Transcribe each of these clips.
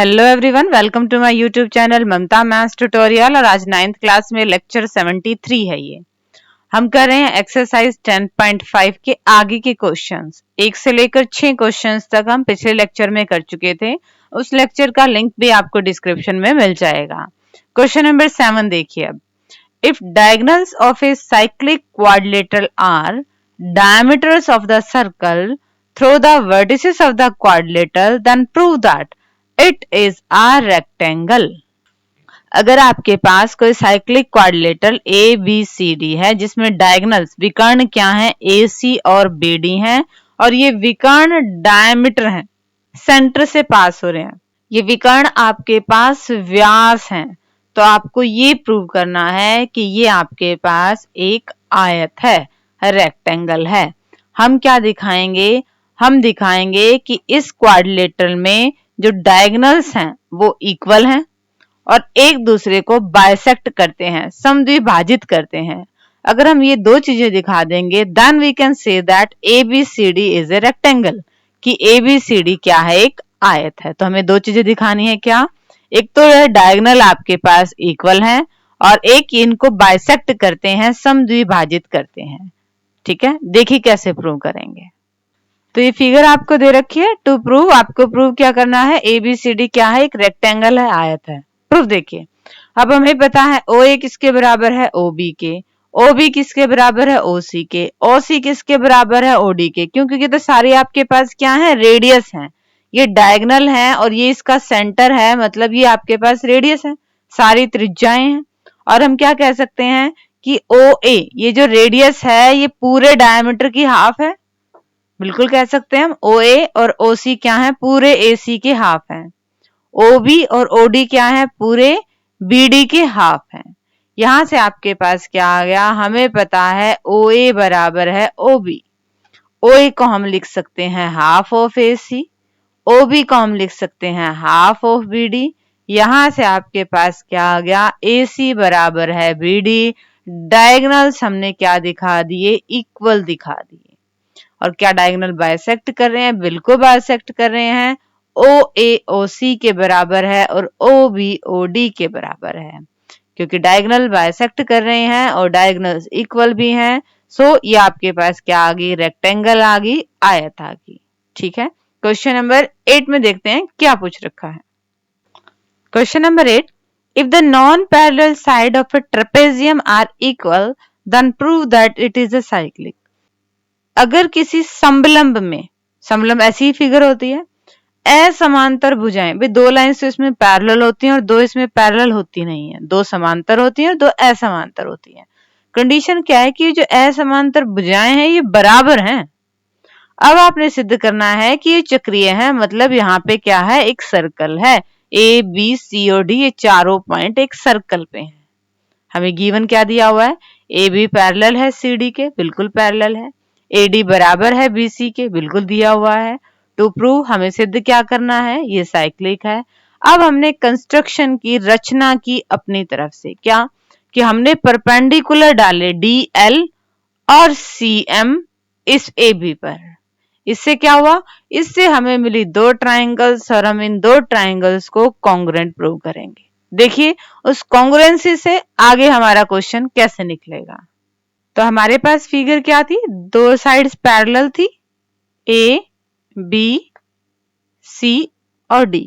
Hello everyone, welcome to my YouTube channel Mamta maths tutorial. और आज 9th class में lecture 73 है। ये हम कर रहे हैं एक्सरसाइज 10.5 के आगे के क्वेश्चंस। 1 से लेकर 6 क्वेश्चंस तक हम पिछले लेक्चर में कर चुके थे। उस लेक्चर का लिंक भी आपको डिस्क्रिप्शन में मिल जाएगा। क्वेश्चन नंबर 7 देखिए। अब if diagonals of a cyclic quadrilateral are diameters of the circle through the vertices of the quadrilateral, then prove that it is a rectangle। अगर आपके पास कोई cyclic quadrilateral A B C D है जिसमें diagonals विकर्ण क्या है, ए सी और बी डी है, और ये विकर्ण डायमीटर है, सेंटर से पास हो रहे हैं। ये विकर्ण आपके पास व्यास हैं, तो आपको ये प्रूव करना है कि ये आपके पास एक आयत है, रेक्टेंगल है। हम क्या दिखाएंगे? हम दिखाएंगे कि इस क्वाड्रिलेटरल में जो डायगोनल्स हैं वो इक्वल हैं और एक दूसरे को बाइसेक्ट करते हैं, समद्विभाजित करते हैं। अगर हम ये दो चीजें दिखा देंगे, then we can say that ABCD is a rectangle, कि ABCD क्या है? एक आयत है। तो हमें दो चीजें दिखानी है। क्या? एक तो यह डायगोनल आपके पास इक्वल है और एक इनको बाइसेक्ट करते हैं, समद्विभाजित करते हैं। ठीक है, देखिए कैसे प्रूव करेंगे। तो ये फिगर आपको दे रखी है। टू प्रूव, आपको प्रूव क्या करना है? ABCD क्या है? एक रेक्टेंगल है, आयत है। प्रूफ देखिए। अब हमें पता है OA किसके बराबर है? OB के। OB किसके बराबर है? OC के। OC किसके बराबर है? OD के। क्योंकि ये तो सारे आपके पास क्या है? रेडियस है। ये डायगोनल है और ये इसका सेंटर है, मतलब ये आपके पास रेडियस है, सारी त्रिज्याएं हैं। और हम क्या कह सकते हैं कि OA, ये जो रेडियस है, ये पूरे डायमीटर की हाफ है। बिल्कुल कह सकते हैं हम। OA और OC क्या है? पूरे AC के हाफ है। OB और OD क्या है? पूरे BD के हाफ है। यहां से आपके पास क्या आ गया? हमें पता है OA बराबर है OB। OA को हम लिख सकते हैं हाफ ऑफ AC, OB को हम लिख सकते हैं हाफ ऑफ BD। यहां से आपके पास क्या आ गया? AC बराबर है BD। डायगोनल्स हमने क्या दिखा दिए? इक्वल दिखा दिए। और क्या डायगोनल बाइसेक्ट कर रहे हैं? बिल्कुल बाइसेक्ट कर रहे हैं। OA OC के बराबर है और OB OD के बराबर है, क्योंकि डायगोनल बाइसेक्ट कर रहे हैं और डायगोनल्स इक्वल भी हैं। सो ये आपके पास क्या आ गई? रेक्टेंगल आ गई, आयत आ गई। ठीक है, क्वेश्चन नंबर 8 में देखते हैं क्या पूछ रखा है। Question number 8, if the non parallel side of a trapezium are equal, then prove that it is a cyclic। अगर किसी समलंब में, समलंब ऐसी ही फिगर होती है, असमांतर भुजाएं, भाई दो लाइंस तो इसमें पैरेलल होती हैं और दो इसमें पैरेलल होती नहीं है, दो समांतर होती हैं और दो असमांतर होती हैं। कंडीशन क्या है कि जो असमांतर भुजाएं हैं ये बराबर हैं। अब आपने सिद्ध करना है कि ये चक्रीय है, मतलब यहाँ पे क्या है? एक सर्कल है। ABC और D, ये चारों पॉइंट एक सर्कल पे हैं। हमें गिवन क्या दिया हुआ है? AB पैरेलल है CD के, बिल्कुल पैरेलल है। AD बराबर है BC के, बिल्कुल दिया हुआ है। टू प्रूव हमें सिद्ध क्या करना है? ये साइक्लिक है। अब हमने कंस्ट्रक्शन की रचना की अपनी तरफ से। क्या? कि हमने परपेंडिकुलर डाले DL और CM इस AB पर। इससे क्या हुआ? इससे हमें मिली दो ट्राइंगल्स और हम इन दो ट्राइंगल्स को कॉन्ग्रुएंट प्रूव करेंगे। देखिए उस कॉन्ग्रुएंसी से आगे हमारा क्वेश्चन कैसे निकलेगा। तो हमारे पास फिगर क्या थी? दो साइड्स पैरेलल थी, A B C और D।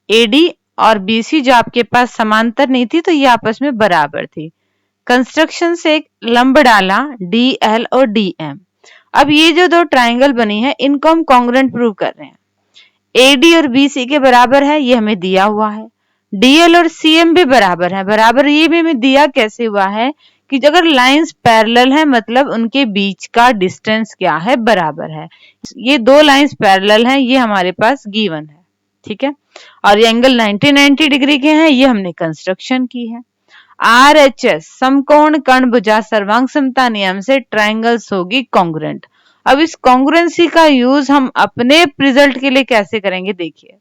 AD और BC जो आपके पास समांतर नहीं थी, तो ये आपस में बराबर थी। कंस्ट्रक्शन से एक लंब डाला DL और DM। अब ये जो दो ट्राइंगल बनी है, इनको हम कॉन्ग्रुएंट प्रूव कर रहे हैं। AD और BC के बराबर है, ये हमें दिया हुआ है। DL और CM भी बराबर है। बराबर ये भी हमें दिया कैसे हुआ है कि अगर लाइंस पैरेलल है, मतलब उनके बीच का डिस्टेंस क्या है? बराबर है। ये दो लाइंस पैरेलल हैं, ये हमारे पास गिवन है। ठीक है, और ये एंगल 90 डिग्री के हैं, ये हमने कंस्ट्रक्शन की है। RHS समकोण कर्ण भुजा सर्वांग समता नियम से ट्राइंगल्स होगी कॉन्ग्रुएंट। अब इस कॉन्ग्रुएंसी का यूज हम अपने रिजल्ट के लिए कैसे करेंगे? देखिए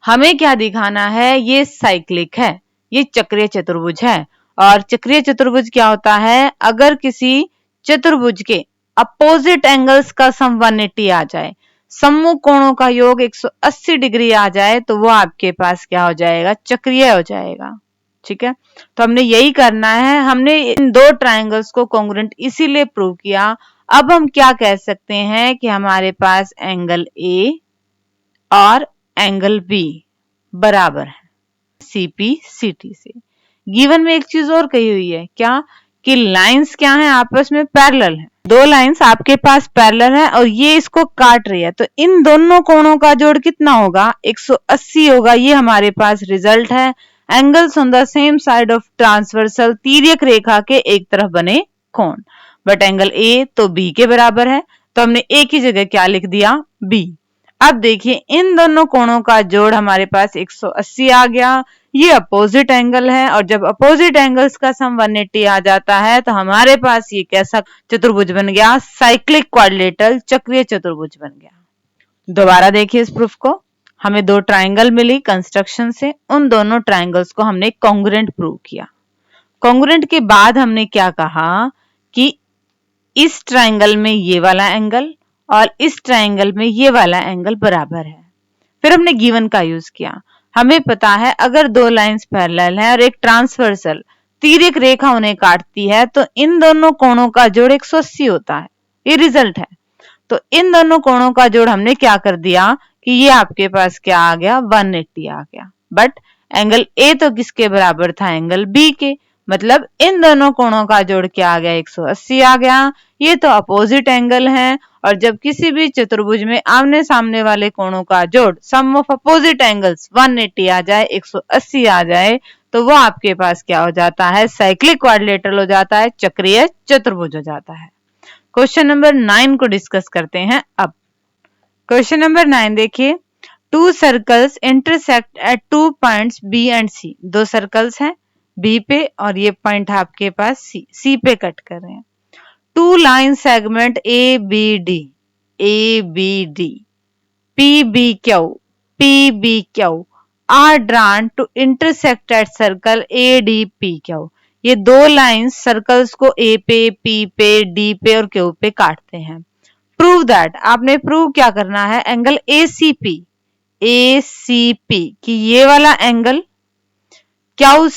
हमें क्या दिखाना है? ये साइक्लिक है, ये चक्रीय चतुर्भुज है। और चक्रीय चतुर्भुज क्या होता है? अगर किसी चतुर्भुज के अपोजिट एंगल्स का सम 180 आ जाए, सम्मुख कोणों का योग 180 डिग्री आ जाए तो वो आपके पास क्या हो जाएगा, चक्रीय हो जाएगा। ठीक है, तो हमने यही करना है। हमने इन दो ट्रायंगल्स को कॉन्ग्रुएंट इसीलिए प्रूव किया। अब हम क्या कह सकते हैं कि हमारे पास एंगल ए और एंगल बी बराबर है सीपी सीटी से। गिवन में एक चीज और कही हुई है, क्या कि लाइंस क्या है, आपस में पैरेलल है। दो लाइंस आपके पास पैरेलल है और ये इसको काट रही है, तो इन दोनों कोणों का जोड़ कितना होगा, 180 होगा। ये हमारे पास रिजल्ट है। Angles on the same side of transversal, तिर्यक रेखा के एक तरफ बने कोण। बट एंगल ए तो बी के बराबर है, तो हमने ए की जगह क्या लिख दिया, बी। अब देखिए इन दोनों कोणों का जोड़ हमारे पास 180 आ गया। ये अपोजिट एंगल है और जब अपोजिट एंगल्स का सम 180 आ जाता है तो हमारे पास ये कैसा चतुर्भुज बन गया, साइक्लिक क्वाड्रिलेटरल, चक्रीय चतुर्भुज बन गया। दोबारा देखिए इस प्रूफ को। हमें दो ट्रायंगल मिली कंस्ट्रक्शन से, उन दोनों ट्रायंगल्स को हमने कॉन्ग्रुएंट प्रूव किया। कॉन्ग्रुएंट के बाद हमने क्या कहा कि इस ट्रायंगल में ये वाला एंगल और इस ट्रायंगल में ये वाला एंगल बराबर है। फिर हमने गिवन का यूज किया। हमें पता है अगर दो लाइंस पैरेलल है और एक ट्रांसवर्सल तिर्यक रेखा उन्हें काटती है तो इन दोनों कोणों का जोड़ 180 होता है। ये रिजल्ट है। तो इन दोनों कोणों का जोड़ हमने क्या कर दिया कि ये आपके पास क्या आ गया, 180 आ गया। बट एंगल ए तो किसके बराबर था, एंगल बी के। मतलब इन दोनों कोणों का जोड़ क्या आ गया, 180 आ गया। ये तो अपोजिट एंगल है और जब किसी भी चतुर्भुज में आमने सामने वाले कोणों का जोड़ सम ऑफ अपोजिट एंगल्स 180 आ जाए, 180 आ जाए, तो वो आपके पास क्या हो जाता है, साइक्लिक क्वाड्रिलेटरल हो जाता है, चक्रीय चतुर्भुज हो जाता है। क्वेश्चन नंबर 9 को डिस्कस करते हैं अब। क्वेश्चन नंबर 9 देखिए, two circles intersect at two points B and C. दो सर्कल्स हैं बी पे और ये पॉइंट आपके पास सी पे कट कर रहे हैं। Two line segment A B D P B Q R drawn to intersect at circle A D P Q. ये दो लाइंस सर्कल्स को ए पे, पी पे, डी पे और क्यू पे काटते हैं। प्रूव दैट, आपने प्रूव क्या करना है, एंगल ए सी पी कि ये वाला एंगल क्यू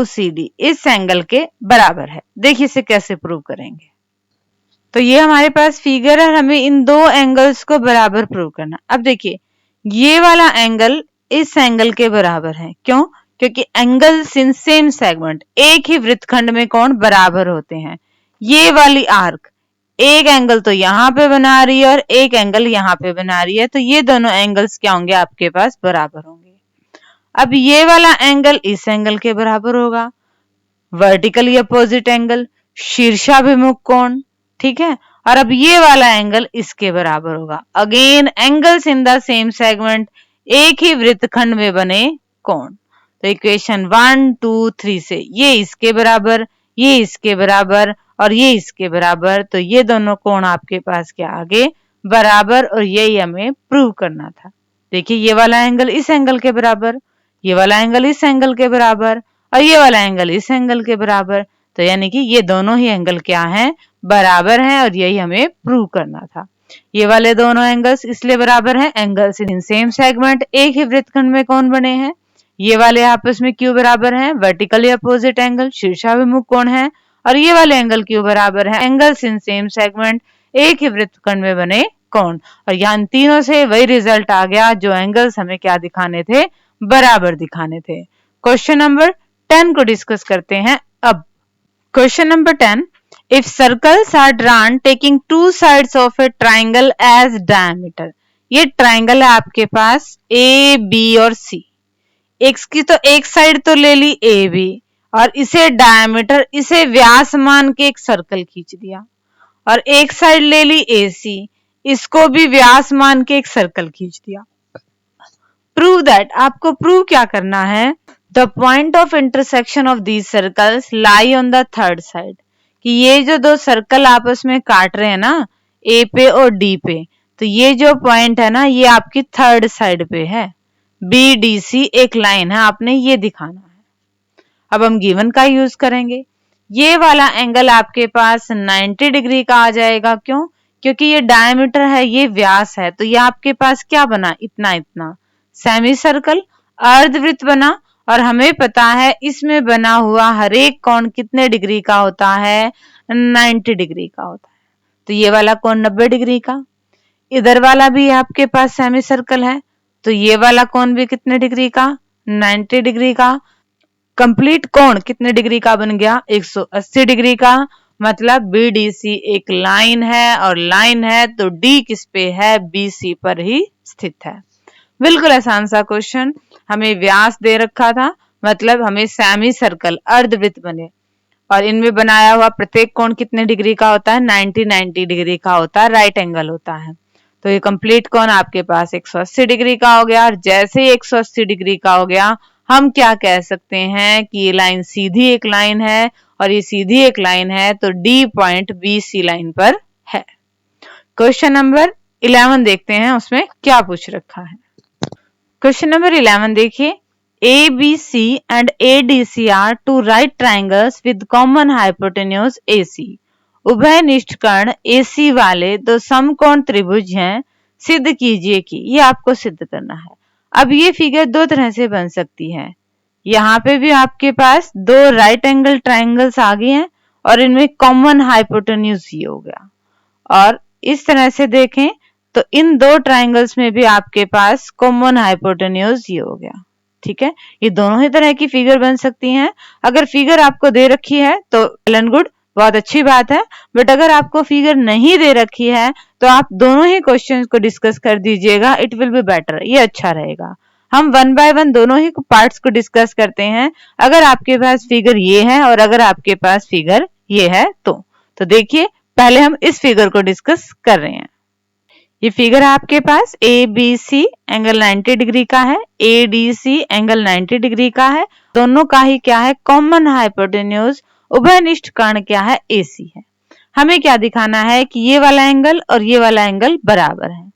सी डी इस एंगल के बराबर है। देखिए इसे कैसे प्रूव करेंगे। तो ये हमारे पास फिगर है, हमें इन दो एंगल्स को बराबर प्रूव करना। अब देखिए ये वाला एंगल इस एंगल के बराबर है। क्यों? क्योंकि एंगल्स इन सेम सेगमेंट, एक ही वृत्तखंड में कोण बराबर होते हैं। ये वाली आर्क एक एंगल तो यहाँ पे बना रही है और एक एंगल यहाँ पे बना रही है, तो ये दोनों एंगल्स क्या होंगे, आपके पास बराबर होंगे। अब ये वाला एंगल इस एंगल के बराबर होगा, वर्टिकली अपोजिट एंगल, शीर्षाभिमुख कोण, ठीक है। और अब ये वाला एंगल इसके बराबर होगा। Again angles in the same segment, एक ही वृत्तखंड में बने कोण। तो इक्वेशन 1 2 3 से ये इसके बराबर, ये इसके बराबर और ये इसके बराबर, तो ये दोनों कोण आपके पास क्या आगे बराबर, और यही हमें प्रूव करना था। देखिए ये वाला एंगल इस एंगल के बराबर, ये वाला एंगल इस एंगल के बराबर और ये वाला एंगल इस एंगल के बराबर, तो यानी कि ये दोनों ही एंगल क्या हैं, बराबर हैं, और यही हमें प्रूव करना था। ये वाले दोनों एंगल्स इसलिए बराबर हैं, एंगल्स इन सेम सेगमेंट, एक ही वृत्तखंड में कोण बने हैं। ये वाले आपस में क्यों बराबर हैं, वर्टिकली अपोजिट एंगल, शीर्षाभिमुख कोण है। और ये वाले एंगल क्यों बराबर है, एंगल्स इन सेम सेगमेंट, एक ही वृत्तखंड में बने कोण। और यहाँ तीनों से वही रिजल्ट आ गया जो एंगल्स हमें क्या दिखाने थे, बराबर दिखाने थे। क्वेश्चन नंबर 10 को डिस्कस करते हैं अब। Question number 10, if circles are drawn taking two sides of a triangle as diameter. ये ट्राइंगल है आपके पास ए बी और सी। इसकी तो एक साइड तो ले ली ए बी और इसे डायमीटर, इसे व्यास मान के एक सर्कल खींच दिया, और एक साइड ले ली ए सी, इसको भी व्यास मान के एक सर्कल खींच दिया। प्रूव दैट, आपको प्रूव क्या करना है, the point of intersection of these circles lie on the third side, कि ये जो दो सर्कल आपस में काट रहे हैं ना, ए पे और डी पे, तो ये जो पॉइंट है ना, ये आपकी थर्ड साइड पे है। बी डी सी एक लाइन है, आपने ये दिखाना है। अब हम गिवन का यूज करेंगे। ये वाला एंगल आपके पास 90 डिग्री का आ जाएगा। क्यों? क्योंकि ये डायमीटर है, ये व्यास है, तो ये आपके पास क्या बना, इतना इतना सेमी सर्कल अर्धवृत्त बना। और हमें पता है इसमें बना हुआ हर एक कोण कितने डिग्री का होता है, 90 डिग्री का होता है। तो ये वाला कोण 90 डिग्री का, इधर वाला भी आपके पास सेमी सर्कल है, तो ये वाला कोण भी कितने डिग्री का, 90 डिग्री का। कंप्लीट कोण कितने डिग्री का बन गया, 180 डिग्री का। मतलब BDC एक लाइन है, और लाइन है तो D किस पे है, BC पर ही स्थित है। बिल्कुल आसान सा क्वेश्चन। हमें व्यास दे रखा था, मतलब हमें सेमी सर्कल अर्धवृत्त बने, और इनमें बनाया हुआ प्रत्येक कोण कितने डिग्री का होता है, 90 डिग्री का होता है, राइट एंगल होता है। तो ये कंप्लीट कोण आपके पास 180 डिग्री का हो गया। और जैसे ही 180 डिग्री का हो गया, हम क्या कह सकते हैं कि ये लाइन सीधी एक लाइन है, और ये सीधी एक लाइन है तो D पॉइंट BC लाइन पर है। क्वेश्चन नंबर 11 देखते हैं उसमें क्या पूछ रखा है। क्वेश्चन नंबर 11 देखिए, ABC and ADC are two right triangles with common hypotenuse AC. उभयनिष्ठ कर्ण AC वाले दो समकोण त्रिभुज हैं, सिद्ध कीजिए कि, ये आपको सिद्ध करना है। अब ये फिगर दो तरह से बन सकती है। यहाँ पे भी आपके पास दो राइट एंगल ट्राइंगल्स आ गए हैं, और इनमें कॉमन हाइपोटेन्यूज ये हो गया। और इस तरह से देखें तो इन दो ट्राइंगल्स में भी आपके पास कॉमन हाइपोटेन्यूज ये हो गया। ठीक है, ये दोनों ही तरह की फिगर बन सकती हैं। अगर फिगर आपको दे रखी है तो वेल एंड गुड, बहुत अच्छी बात है। बट अगर आपको फिगर नहीं दे रखी है तो आप दोनों ही क्वेश्चंस को डिस्कस कर दीजिएगा, इट विल बी बेटर, ये अच्छा रहेगा। हम वन बाय वन दोनों ही पार्ट्स को डिस्कस करते हैं। अगर आपके पास फिगर ये है और अगर आपके पास फिगर ये है तो देखिए, पहले हम इस फिगर को डिस्कस कर रहे हैं। ये फिगर आपके पास ABC एंगल 90 डिग्री का है, ADC एंगल 90 डिग्री का है। दोनों का ही क्या है, कॉमन हाइपोटेन्यूज, उभयनिष्ठ कर्ण क्या है, AC है। हमें क्या दिखाना है कि ये वाला एंगल और ये वाला एंगल बराबर है।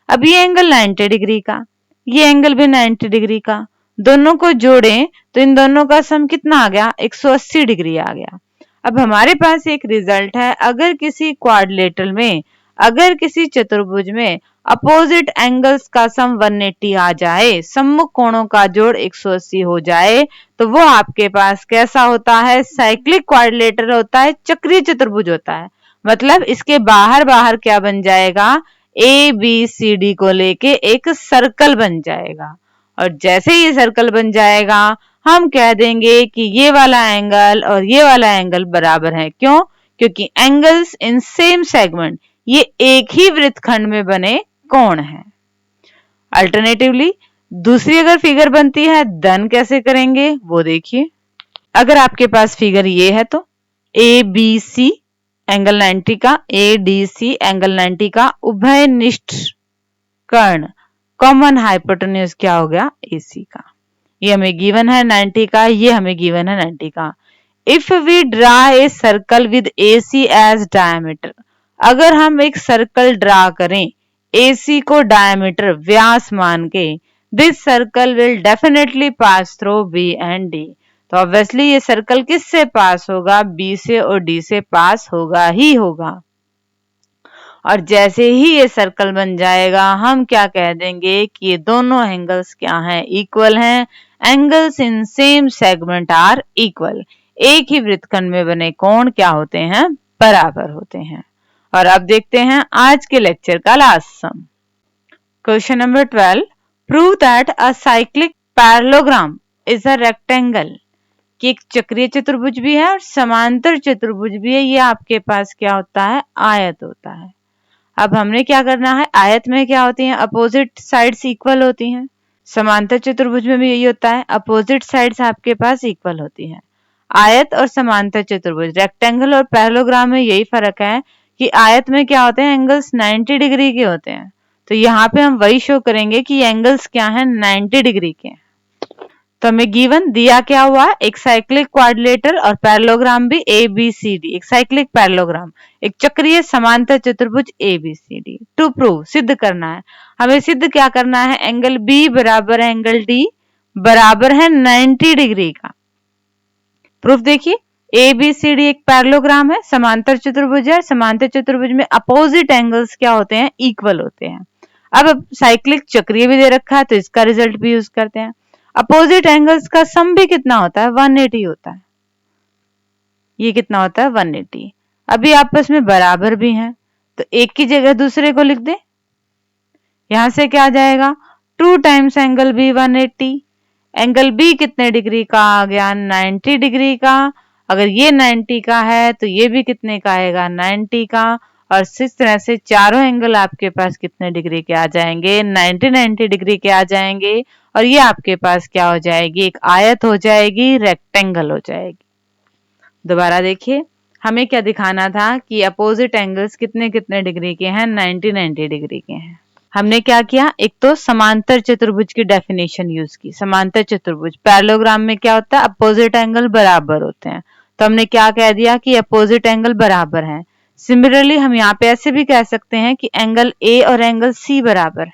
अब ये एंगल 90 डिग्री का, ये एंगल भी 90 डिग्री का, दोनों को जोड़ें तो इन दोनों का सम कितना आ गया, 180 डिग्री आ गया। अब हमारे पास एक रिजल्ट है, अगर किसी क्वाड्रिलेटरल में, अगर किसी चतुर्भुज में अपोजिट एंगल्स का सम 180 आ जाए, सम्मुख कोणों का जोड़ 180 हो जाए, तो वो आपके पास कैसा होता है, साइक्लिक क्वाड्रिलेटर होता है, चक्रीय चतुर्भुज होता है। मतलब इसके बाहर बाहर क्या बन जाएगा, ABCD को लेके एक सर्कल बन जाएगा। और जैसे ये सर्कल बन जाएगा, हम कह देंगे कि ये वाला एंगल और ये वाला एंगल बराबर है। क्यों? क्योंकि एंगल्स इन सेम सेगमेंट, ये एक ही वृत्तखंड में बने कोण हैं। अल्टरनेटिवली दूसरी अगर फिगर बनती है देन कैसे करेंगे वो देखिए। अगर आपके पास फिगर ये है तो ABC एंगल 90 का, ADC एंगल 90 का, उभयनिष्ठ कर्ण कॉमन हाइपोटेन्यूज क्या हो गया, AC का। ये हमें गिवन है 90 का, ये हमें गिवन है 90 का। If we draw a circle with AC as diameter, अगर हम एक सर्कल ड्रा करें AC को डायमीटर व्यास मान के, this circle will definitely pass through B and D। तो ऑब्वियसली ये सर्कल किससे पास होगा, B से और D से पास होगा ही होगा। और जैसे ही ये सर्कल बन जाएगा, हम क्या कह देंगे कि ये दोनों एंगल्स क्या हैं, इक्वल हैं। Angles in same segment are equal. एक ही वृत्तखंड में बने कोण क्या होते हैं, बराबर होते हैं। और अब देखते हैं आज के लेक्चर का last sum. Question number 12, prove that a cyclic parallelogram is a rectangle. कि एक चक्रीय चतुर्भुज भी है और समांतर चतुर्भुज भी है। ये आपके पास क्या होता है, आयत होता है। अब हमने क्या करना है, आयत में क्या होती है, अपोजिट साइड्स इक्वल होती हैं। समांतर चतुर्भुज में भी यही होता है, अपोजिट साइड्स आपके पास इक्वल होती हैं। आयत और समांतर चतुर्भुज, रेक्टेंगल और पैरेललोग्राम में यही फर्क है कि आयत में क्या होते हैं, एंगल्स 90 डिग्री के होते हैं। तो यहाँ पे हम वही शो करेंगे कि एंगल्स क्या हैं, 90 डिग्री के। तो हमें गिवन दिया क्या हुआ, एक साइक्लिक क्वाड्रिलेटर और पैरेललोग्राम भी ABCD, एक साइक्लिक पैरेललोग्राम, एक चक्रीय समांतर चतुर्भुज ABCD। टू प्रूव, सिद्ध करना है। हमें सिद्ध क्या करना है, एंगल B बराबर है एंगल D बराबर है 90 डिग्री का। प्रूफ देखिए, ABCD एक पैरेललोग्राम है, समांतर चतुर्भुज है। समांतर चतुर्भुज में अपोजिट एंगल्स क्या होते हैं? इक्वल होते हैं। अब साइक्लिक चक्रीय भी दे रखा है तो इसका रिजल्ट भी यूज करते हैं। अपोजिट एंगल्स का सम भी कितना होता है? 180 होता है। ये कितना होता है? 180। अभी आपस में बराबर भी हैं तो एक की जगह दूसरे को लिख दे। यहां से क्या आ जाएगा? 2 times angle B 180। Angle B कितने डिग्री का आ गया? 90 डिग्री का। अगर ये 90 का है तो ये भी कितने का आएगा? 90 का। और इस तरह से चारों एंगल आपके पास कितने डिग्री के आ जाएंगे? 90 डिग्री के आ जाएंगे। और ये आपके पास क्या हो जाएगी? एक आयत हो जाएगी, रेक्टेंगल हो जाएगी। दोबारा देखिए, हमें क्या दिखाना था कि अपोजिट एंगल्स कितने कितने डिग्री के हैं? 90 डिग्री के हैं। हमने क्या किया? एक तो समांतर चतुर्भुज की डेफिनेशन यूज की। समांतर चतुर्भुज पैरेललोग्राम में क्या होता है? अपोजिट एंगल बराबर होते हैं। तो हमने क्या कह दिया कि अपोजिट एंगल बराबर हैं। सिमिलरली हम यहाँ पे ऐसे भी कह सकते हैं कि एंगल ए और एंगल सी बराबर है।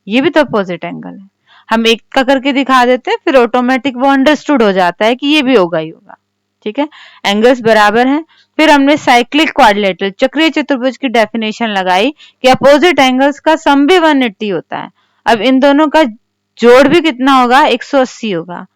ये भी तो अपोजिट एंगल है। हम एक का करके दिखा देते हैं, फिर ऑटोमेटिक वो अंडरस्टूड हो जाता है कि ये भी होगा ही होगा। ठीक है, एंगल्स बराबर हैं। फिर हमने साइक्लिक क्वाड्रिलेटरल चक्रीय चतुर्भुज की डेफिनेशन लगाई कि अपोजिट एंगल्स का सम भी 180 होता है। अब इन दोनों का जोड़ भी कितना होगा? 180 होगा।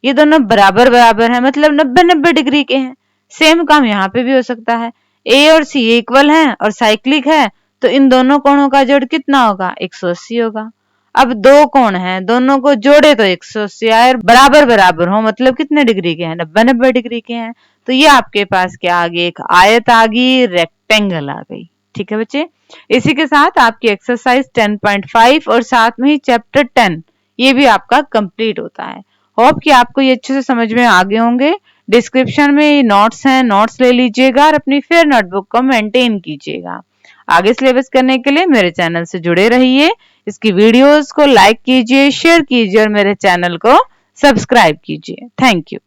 ये दोनों बराबर बराबर है, मतलब 90 डिग्री के हैं। सेम काम यहाँ पे भी हो सकता है। ए और सी इक्वल हैं और साइक्लिक है तो इन दोनों कोणों का जोड़ कितना होगा? 180 होगा। अब दो कोण हैं, दोनों को जोड़े तो 180 आए, बराबर बराबर हो मतलब कितने डिग्री के हैं? 90 डिग्री के हैं। तो ये आपके पास क्या आ गई? एक आयत आ गई, रेक्टेंगल आ गई। ठीक है बच्चे, इसी के साथ आपकी एक्सरसाइज 10.5 और साथ में ही चैप्टर 10 ये भी आपका कंप्लीट होता है। होप कि आपको ये अच्छे से समझ में आ गए होंगे। डिस्क्रिप्शन में नोट्स हैं, नोट्स ले लीजिएगा और अपनी फेयर नोटबुक को मेंटेन कीजिएगा। आगे सिलेबस करने के लिए मेरे चैनल से जुड़े रहिए। इसकी वीडियोस को लाइक कीजिए, शेयर कीजिए और मेरे चैनल को सब्सक्राइब कीजिए। Thank you.